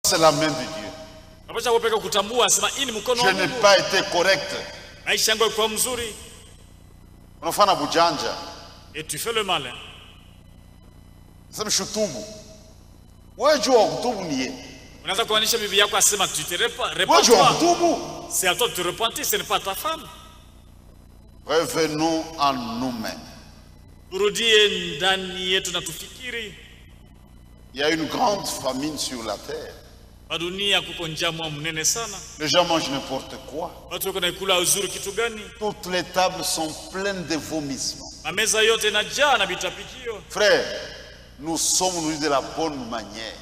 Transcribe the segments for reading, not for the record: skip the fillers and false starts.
c'est la main de Dieu. Je n'ai pas été correct. Et tu fais le mal. C'est me chutubu. Ouais, tu es c'est à toi de te repentir, ce n'est pas ta femme. Revenons en nous-mêmes. Il y a une grande famine sur la terre. Les gens mangent n'importe quoi. Toutes les tables sont pleines de vomissements. Frère, nous sommes nourris de la bonne manière.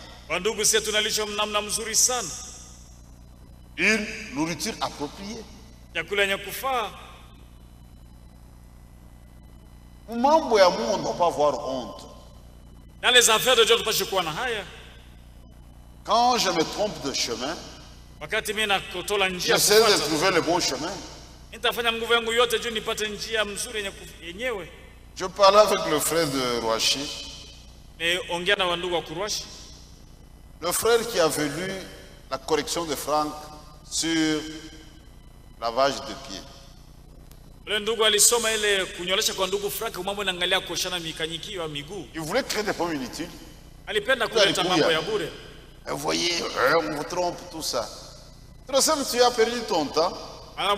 Une nourriture appropriée. Mambo ya Mungu, on ne doit pas avoir honte. Dans les affaires de Dieu, on ne doit pas avoir honte. Quand je me trompe de chemin, j'essaie de trouver le bon chemin. Je parlais avec le frère de Rouachi. Le frère qui avait lu la correction de Franck sur lavage de pieds. Il voulait créer des pommes inutiles. Vous voyez, on vous trompe, tout ça. Tu as perdu ton temps. Nous,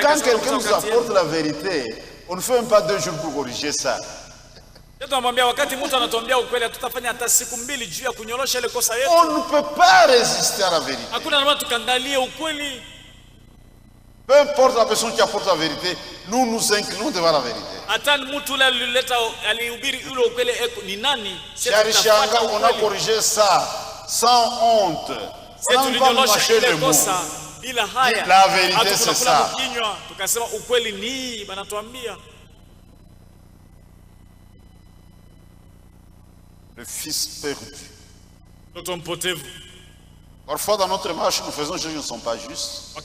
quand quelqu'un nous apporte la vérité, on ne fait même pas 2 jours pour corriger ça. On ne peut pas résister à la vérité. Peu importe la personne qui apporte la vérité, nous nous inclinons devant la vérité. Charishanga, on a corrigé ça sans honte. On n'a pas mâché le mot. La vérité, c'est ça. Le fils perdu. Parfois dans notre marche, nous faisons des choses qui ne sont pas justes.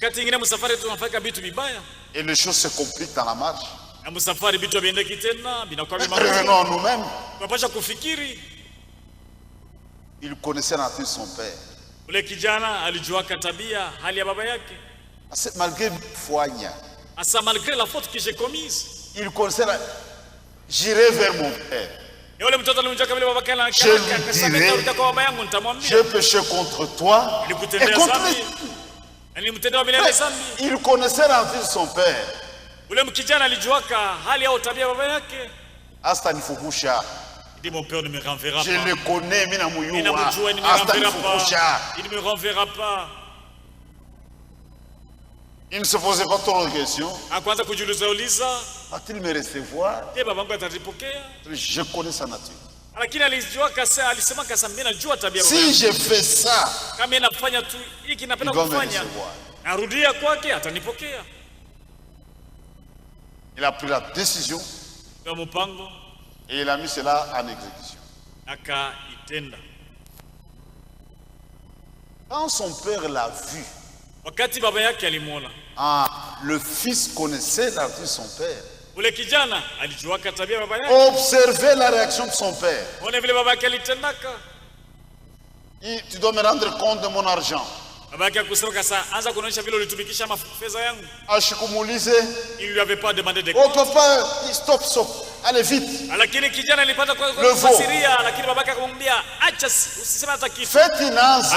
Et les choses se compliquent dans la marche. Revenons à nous-mêmes. Il connaissait la nature de son père. Malgré la faute que j'ai commise, il connaissait la... J'irai vers mon père. Je lui dirai, j'ai péché contre toi et contre lui. Il connaissait la nature de son père. Asta Nifukusha. Il dit, mon père ne me renverra pas. Je le connais, il ne me renverra pas. Il ne se posait pas trop de questions. Va-t-il me recevoir? Je connais sa nature. Si je fais ça, il va me recevoir. Il a pris la décision et il a mis cela en exécution. Quand son père l'a vu, le fils connaissait la nature de son père. Observez la réaction de son père. Tu dois me rendre compte de mon argent. Il ne lui avait pas demandé de compte. Oh papa, stop. Allez vite. Le veau. Faites une anse.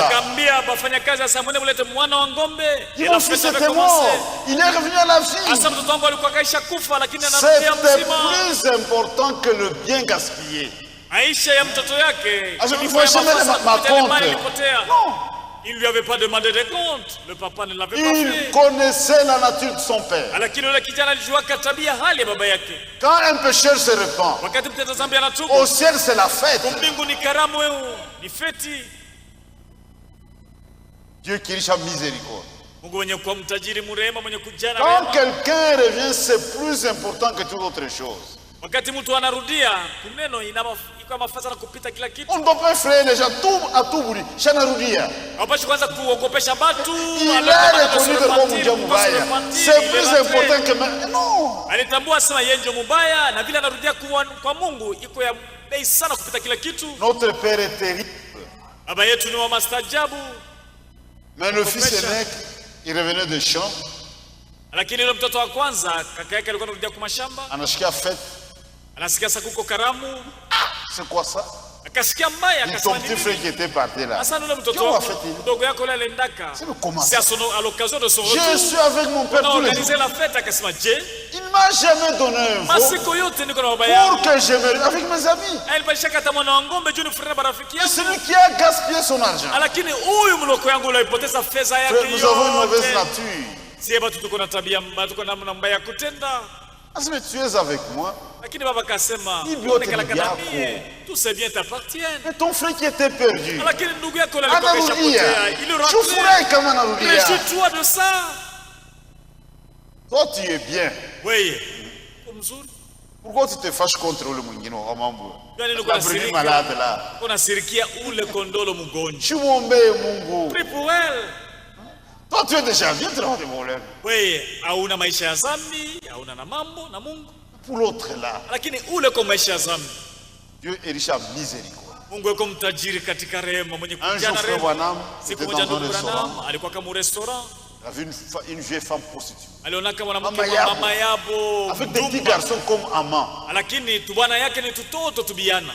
Mon fils était mort. Il est revenu à la vie. C'était plus important que le bien gaspillé. Il faut jamais ma compte. Non. Il ne lui avait pas demandé de compte. Le papa ne l'avait pas fait. Il connaissait la nature de son père. Quand un pécheur se répand, au ciel c'est la fête. Dieu qui est riche en miséricorde. Quand quelqu'un revient, c'est plus important que toute autre chose. On ne doit pas effrayer les gens à tout bout. Il est reconnu que comme Dieu Moubaya. C'est plus important que... Non. Notre Père est terrible. Baba yetu ni wa mastajabu. Mais le fils aîné, il revenait des champs. Lakini yule mtoto wa kwanza kaka yake alikuwa anakuja kwa mashamba. Anasikia fête. Anasikia sasa kuko karamu. C'est quoi ça? Akasikia mbaya akasema ton petit frère qui était parti là. Sasa yule mtoto mdogo yako yule aliendaka. C'est à l'occasion de son retour. Je suis avec mon père tous les jours. Organiser la fête akasema je. Il m'a jamais donné un veau. Masiko yote niko na baba yangu. Pour que je me avec mes amis. Alibashaka kata mwana wa ng'ombe juu ni frère barafiki yangu. C'est lui qui a gaspillé son argent. Lakini huyu mloko yangu alipoteza fedha yake yote. Nous avons une mauvaise nature. Si bado tuko na tabia mbaya, tuko na namna mbaya kutenda. Mais tu es avec moi. Lakini baba akasema, tout c'est bien t'appartient. Mais ton frère qui était perdu. Lakini ndugu yako alikuwa keshapotea. Il rentre. Réjouis-toi de ça. Toi tu es bien. Oui. Mzuri. Pourquoi tu te fâches contre le mwingine wa mambo? La brebis malade là. Unasirikia ule kondolo mgonjwa. Chumombe Mungu. Prie pour elle. Toi tu es déjà bien dans le problème. Oui, hauna maisha ya zambi, hauna na mambo na Mungu. Pour l'autre là. Lakini ule kwa maisha ya zambi. Dieu est riche en miséricorde. Mungu yuko mtajiri katika rehema, mwenye kujana rehema. Siku moja ndugu Branham alikuwa kama restaurant. Il avait une vieille femme prostituée. Aliona kama mwanamke mama yabo. Avec des petits garçons comme amants. Lakini tubwana yake ni tutoto tubiana.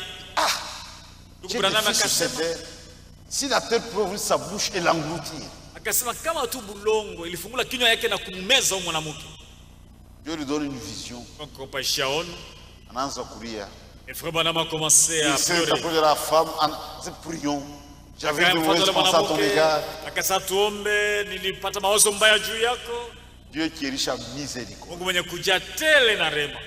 Ndugu Branham akasema, si la terre peut ouvrir sa bouche et l'engloutir. Akasema kama tu bulongo ilifungula kinywa yake na kumeza huyo mwanamke. Dieu lui donne une vision. Compassion. Anaanza kulia. Et frère Branham a commencé à pleurer. Il s'est la femme, c'est prions. J'avais de mauvaises pensées à ton égard. Akasema tuombe, nilipata mawazo mbaya juu yako. Dieu qui est riche en miséricorde. Mungu mwenye kujaa tele na rehema.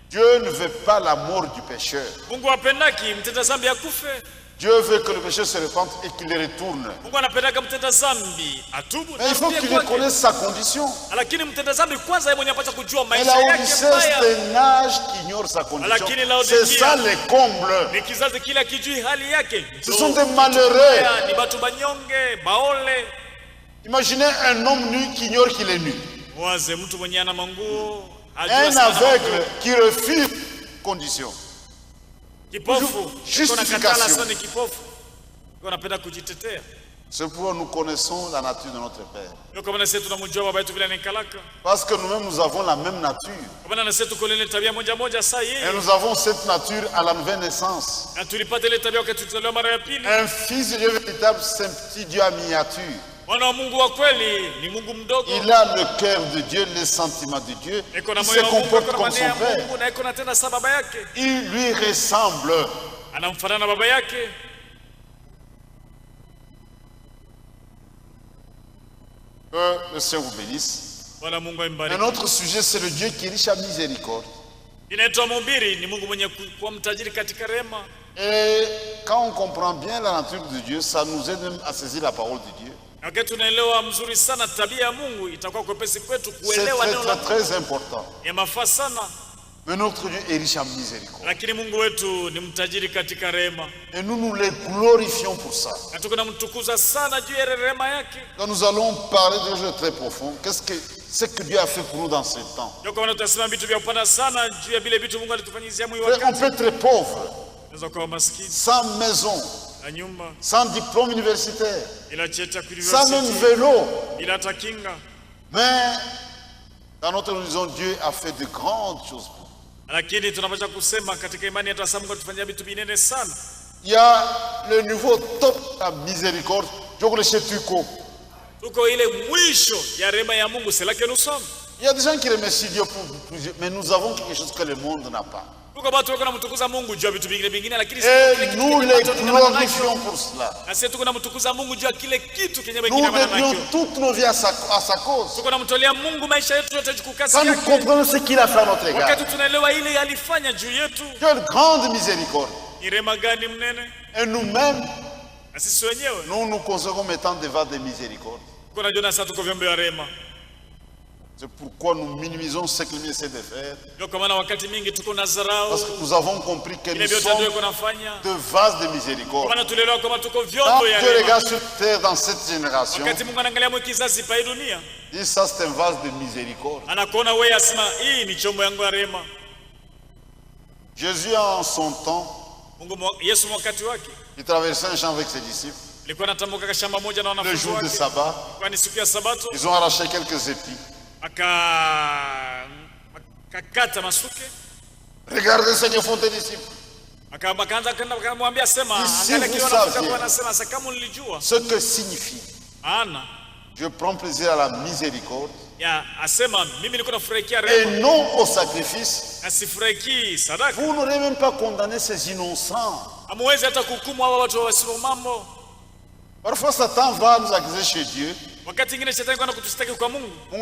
Dieu ne veut pas la mort du pécheur. Mungu hapendaki mtenda dhambi akufe. Dieu veut que le pécheur se repente et qu'il le retourne. Mungu anapendaka mtenda dhambi atubu. Mais il faut qu'il connaisse sa condition. Lakini mtenda dhambi kwanza yeye mwenyewe anapaswa kujua maisha yake mbaya. C'est un âge qui ignore sa condition. C'est ça le comble. Ni kizazi kila kijui hali yake. Ce sont des malheureux. Ni batu banyonge, baole. Imaginez un homme nu qui ignore qu'il est nu. Waze mtu mwenye ana manguo, un aveugle qui refuse condition. Kipofu, justification. C'est pourquoi nous connaissons la nature de notre Père. Parce que nous-mêmes nous avons la même nature. Et nous avons cette nature à la nouvelle naissance. Un fils de Dieu véritable, c'est un petit Dieu à miniature. Il a le cœur de Dieu, les sentiments de Dieu. Il se comporte comme son père. Il lui ressemble. Que le Seigneur vous bénisse. Un autre sujet, c'est le Dieu qui est riche à miséricorde. Et quand on comprend bien la nature de Dieu, ça nous aide même à saisir la parole de Dieu. C'est très important. Mais notre Dieu est riche en miséricorde. Et nous les glorifions pour ça. Quand nous allons parler de choses très profondes, qu'est-ce que Dieu a fait pour nous dans ce temps? On peut être pauvre, sans maison, sans diplôme universitaire, sans même vélo. Mais dans notre religion, Dieu a fait de grandes choses pour nous. Il y a le niveau top de la miséricorde. Il y a des gens qui remercient Dieu pour plusieurs, mais nous avons quelque chose que le monde n'a pas. Et nous les glorifions pour cela. Nous dédions toutes nos vies à sa cause. Quand nous comprenons ce qu'il a fait à notre égard. Quelle grande miséricorde. Et nous-mêmes, nous nous considérons comme étant des vases de miséricorde. C'est pourquoi nous minimisons ce qu'il essaie de faire. Parce que nous avons compris que nous sommes de vases de miséricorde. Quand tu regardes sur terre dans cette génération, dis ça, c'est un vase de miséricorde. Jésus en son temps, il traversait un champ avec ses disciples. Le jour de sabbat, ils ont arraché quelques épis. Regardez ce que font tes disciples. Si vous saviez ce que signifie je prends plaisir à la miséricorde et non au sacrifice, vous n'aurez même pas condamné ces innocents. Parfois Satan va nous accuser chez Dieu. Mungu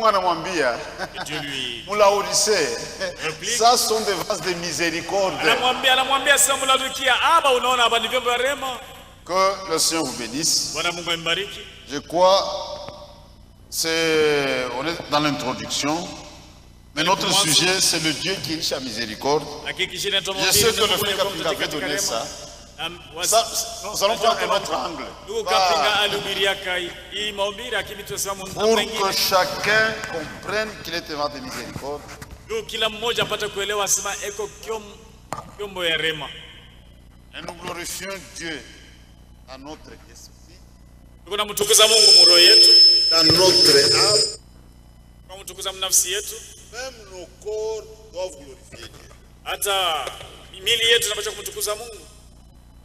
anamwambia Mulaodicée, ça sont des vases de miséricorde. Que le Seigneur vous bénisse. Je crois on est dans l'introduction, mais notre sujet c'est le Dieu qui est riche à miséricorde. Je sais que le frère Kapinga avait donné ça. Nous allons prendre un autre angle. Pour que chacun comprenne qu'il est un vent de miséricorde. Et nous glorifions Dieu dans notre esprit, dans notre âme. Même nos corps doivent glorifier Dieu.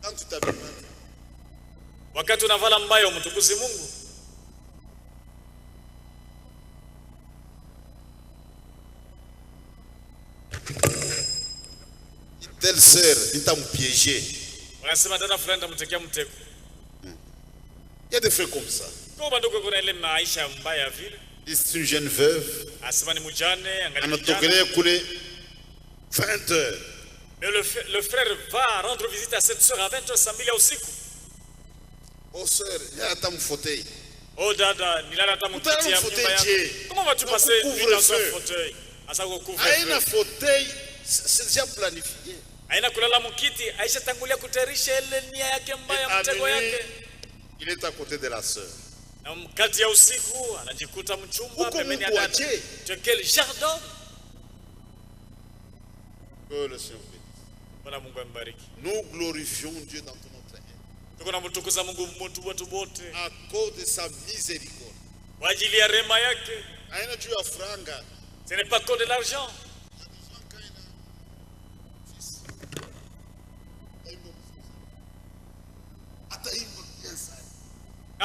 Quand tu t'habilles, wakati unavala mbaya umtukuze Mungu. Telle sœur, il t'a piégé. Wanasema dada fulani tamtekea mtego. Il y a des frères comme ça. Kwa banduko kuna ile maisha mbaya vile. C'est une jeune veuve. Asema ni mjane, angalia. Anatokelea kule 20 heures. Mais le frère va rendre visite à cette soeur à 20h samedi usiku. Oh sœur, il y a un fauteuil. Oh dada, nilala hata mkiti ya nyumba yako. Comment vas-tu passer dans un fauteuil? Asa kucouvre. Haina fauteuil, c'est déjà planifié. Haina kulala mkiti, Aisha tangulia kutayarisha ile nia yake mbaya mtego yake. Il est à côté de la sœur. Na mkati ya usiku anajikuta mchumba pembeni ya dada. Quel jardin? Que le Seigneur. Nous glorifions Dieu dans tout notre être. À cause de sa miséricorde. Ce n'est pas que de l'argent.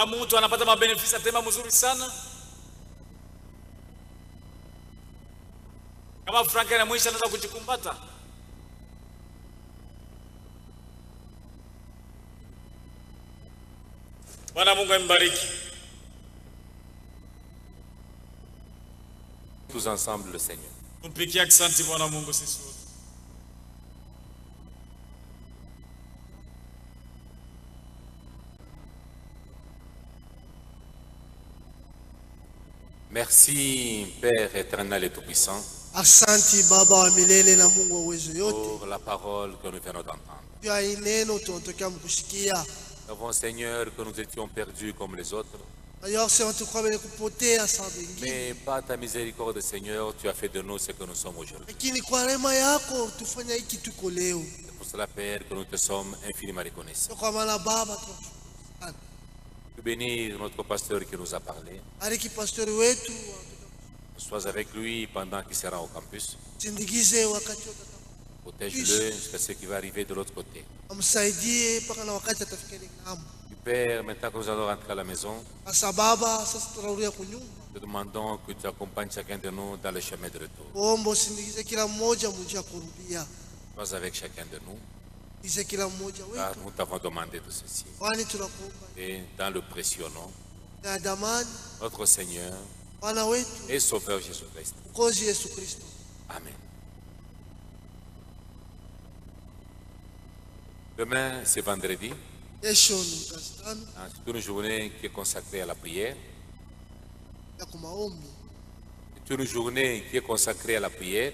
Mtu anapata mabenefisi atema mzuri sana. Kama Franka na mwisho anaweza kujikumbata. Bwana Mungu ambariki. Tous ensemble le Seigneur. Tumpigie asante Bwana Mungu sisi wote. Merci Père éternel et tout-puissant. Asante Baba wa milele na Mungu wa uwezo yote. Pour la parole que nous venons d'entendre. Pia ineno tunatokea mkusikia. Nous avons Seigneur que nous étions perdus comme les autres. Mais par ta miséricorde Seigneur, tu as fait de nous ce que nous sommes aujourd'hui. C'est pour cela Père que nous te sommes infiniment reconnaissants. Tu bénis notre pasteur qui nous a parlé. Sois avec lui pendant qu'il sera au campus. Protège-le jusqu'à ce qui va arriver de l'autre côté. Père, maintenant que nous allons rentrer à la maison, te demandons que tu accompagnes chacun de nous dans le chemin de retour. Sois avec chacun de nous, car nous t'avons demandé de ceci. Et dans le précieux nom, notre Seigneur et Sauveur Jésus-Christ. Amen. Demain, c'est vendredi. C'est une journée qui est consacrée à la prière. C'est une journée qui est consacrée à la prière.